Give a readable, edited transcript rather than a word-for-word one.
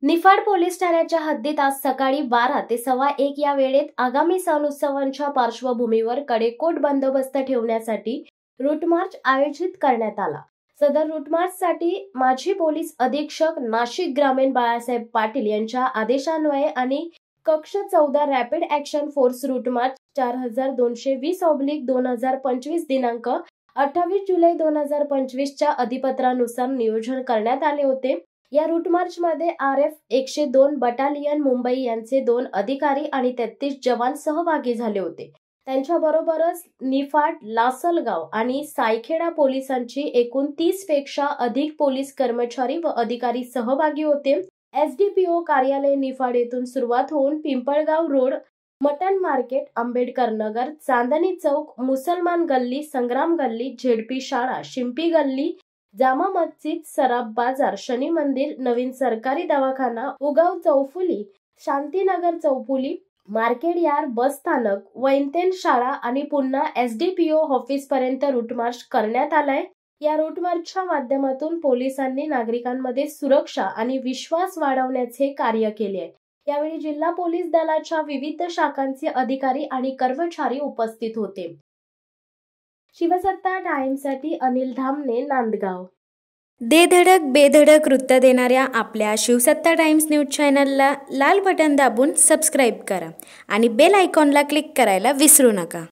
Niphad police ठाण्याच्या हद्दीत आज सकाळी 12 ते 1:15 या वेळेत आगामी सण उत्सवांच्या पार्श्वभूमीवर कडेकोट बंदोबस्त ठेवण्यासाठी रूट मार्च आयोजित करण्यात आला। सदर रूट मार्चसाठी माजी पोलीस अधीक्षक नाशिक ग्रामीण बाळासाहेब पाटील यांच्या आदेशान्वये आणि कक्ष 14 rapid action force route march 4220/2025 दिनांक 28 जुलै 2025 च्या अधिपत्रानुसार नियोजन करण्यात आले होते। या रूट मार्च मध्ये RF 102 बटालियन मुंबई यांचे 2 अधिकारी आणि 33 जवान सहभागी झाले होते। त्यांच्याबरोबरच निफाड, लासलगाव आणि सायखेडा पोलिसांची एकूण 30 पेक्षा अधिक पोलीस कर्मचारी व अधिकारी सहभागी होते। SDPO कार्यालय निफाड येथून सुरुवात होऊन Pimpalgaon road, mutton market, Ambedkar Nagar, Chandni Chowk, मुसलमान गल्ली, संग्राम गल्ली, झेडपी शाळा, शिंपी गल्ली, जामा मस्जिद, सराफ बाजार, शनी मंदिर, नवीन सरकारी दवाखाना, उगाव चौफुली, शांतीनगर चौफुली, मार्केट यार्ड, बस स्थानक, वैनतेन शाळा आणि पुन्हा SDPO ऑफिस पर्यंत रूट मार्च करण्यात आलाय। या रूट मार्चच्या माध्यमातून पोलिसांनी नागरिकांमध्ये सुरक्षा आणि विश्वास वाढवण्याचे कार्य केले आहे। यावेळी जिल्हा पोलीस दलाच्या विविध शाखांचे अधिकारी आणि कर्मचारी उपस्थित होते। शिवसत्ता टाइम्ससाठी अनिल धामणे, नांदगाव। दे धडक बेधडक वृत्त देणाऱ्या आपल्या शिवसत्ता टाइम्स न्यूज चॅनलला लाल बटन दाबून सबस्क्राईब करा आणि बेल आयकॉनला क्लिक करायला विसरू नका।